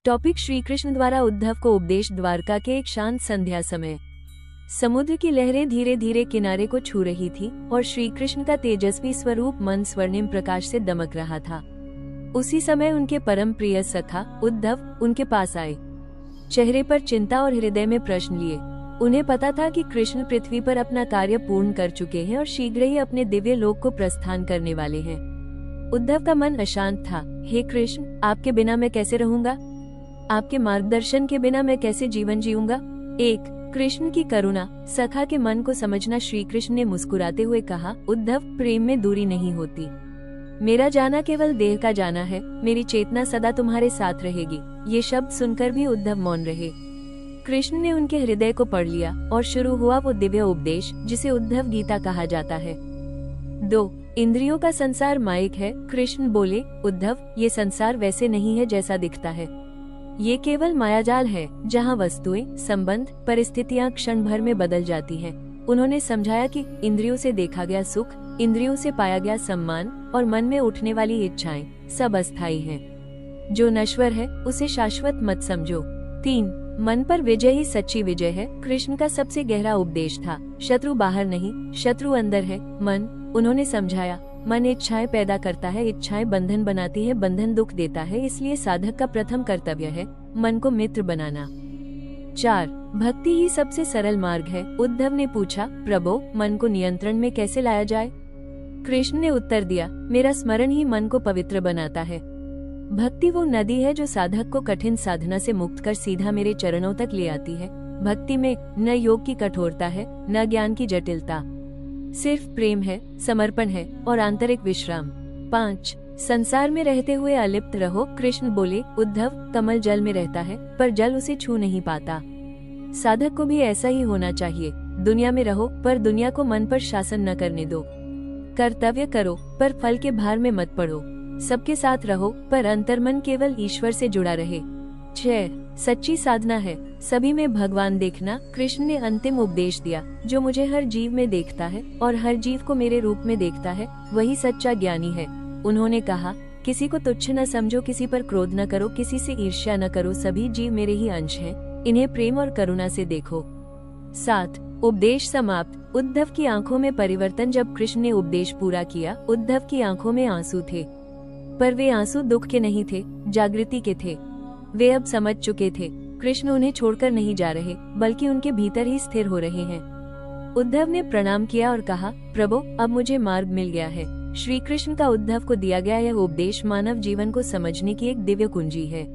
Topic Shri Krishna द्वारा उद्धव को उपदेश। द्वारका के एक शांत संध्या समय समुद्र की लहरें धीरे धीरे किनारे को छू रही थी और श्री कृष्ण का तेजस्वी स्वरूप मन स्वर्णिम प्रकाश से दमक रहा था। उसी समय उनके परम प्रिय सखा उद्धव उनके पास आए, चेहरे पर चिंता और हृदय में प्रश्न लिए। उन्हें पता था कि कृष्ण पृथ्वी पर अपना कार्य पूर्ण कर चुके हैं और शीघ्र ही अपने दिव्य लोक को प्रस्थान करने वाले हैं। उद्धव का मन अशांत था। हे कृष्ण, आपके बिना मैं कैसे रहूंगा? आपके मार्गदर्शन के बिना मैं कैसे जीवन जीऊंगा? एक कृष्ण की करुणा। सखा के मन को समझना। श्री कृष्ण ने मुस्कुराते हुए कहा, उद्धव, प्रेम में दूरी नहीं होती। मेरा जाना केवल देह का जाना है, मेरी चेतना सदा तुम्हारे साथ रहेगी। ये शब्द सुनकर भी उद्धव मौन रहे। कृष्ण ने उनके हृदय को पढ़ लिया और शुरू हुआ वो दिव्य उपदेश जिसे उद्धव गीता कहा जाता है। 2 इंद्रियों का संसार माइक है। कृष्ण बोले, उद्धव, ये संसार वैसे नहीं है जैसा दिखता है। ये केवल मायाजाल है जहाँ वस्तुएं, संबंध, परिस्थितियाँ क्षण भर में बदल जाती हैं। उन्होंने समझाया कि इंद्रियों से देखा गया सुख, इंद्रियों से पाया गया सम्मान और मन में उठने वाली इच्छाएं सब अस्थायी हैं। जो नश्वर है उसे शाश्वत मत समझो। 3 मन पर विजय ही सच्ची विजय है। कृष्ण का सबसे गहरा उपदेश था। शत्रु बाहर नहीं, शत्रु अंदर है, मन। उन्होंने समझाया, मन इच्छाएं पैदा करता है, इच्छाएं बंधन बनाती है, बंधन दुख देता है। इसलिए साधक का प्रथम कर्तव्य है मन को मित्र बनाना। 4 भक्ति ही सबसे सरल मार्ग है। उद्धव ने पूछा, प्रभो, मन को नियंत्रण में कैसे लाया जाए? कृष्ण ने उत्तर दिया, मेरा स्मरण ही मन को पवित्र बनाता है। भक्ति वो नदी है जो साधक को कठिन साधना से मुक्त कर सीधा मेरे चरणों तक ले आती है। भक्ति में न योग की कठोरता है, न ज्ञान की जटिलता, सिर्फ प्रेम है, समर्पण है और आंतरिक विश्राम। 5 संसार में रहते हुए अलिप्त रहो। कृष्ण बोले, उद्धव, कमल जल में रहता है पर जल उसे छू नहीं पाता। साधक को भी ऐसा ही होना चाहिए। दुनिया में रहो पर दुनिया को मन पर शासन न करने दो। कर्तव्य करो पर फल के भार में मत पड़ो। सबके साथ रहो पर अंतर्मन केवल ईश्वर से जुड़ा रहे। 6 सच्ची साधना है सभी में भगवान देखना। कृष्ण ने अंतिम उपदेश दिया, जो मुझे हर जीव में देखता है और हर जीव को मेरे रूप में देखता है, वही सच्चा ज्ञानी है। उन्होंने कहा, किसी को तुच्छ न समझो, किसी पर क्रोध न करो, किसी से ईर्ष्या न करो। सभी जीव मेरे ही अंश हैं, इन्हें प्रेम और करुणा से देखो। 7 उपदेश समाप्त। उद्धव की आंखों में परिवर्तन। जब कृष्ण ने उपदेश पूरा किया, उद्धव की आंखों में आंसू थे, पर वे आंसू दुख के नहीं थे, जागृति के थे। वे अब समझ चुके थे, कृष्ण उन्हें छोड़कर नहीं जा रहे, बल्कि उनके भीतर ही स्थिर हो रहे हैं। उद्धव ने प्रणाम किया और कहा, प्रभु, अब मुझे मार्ग मिल गया है। श्री कृष्ण का उद्धव को दिया गया यह उपदेश मानव जीवन को समझने की एक दिव्य कुंजी है।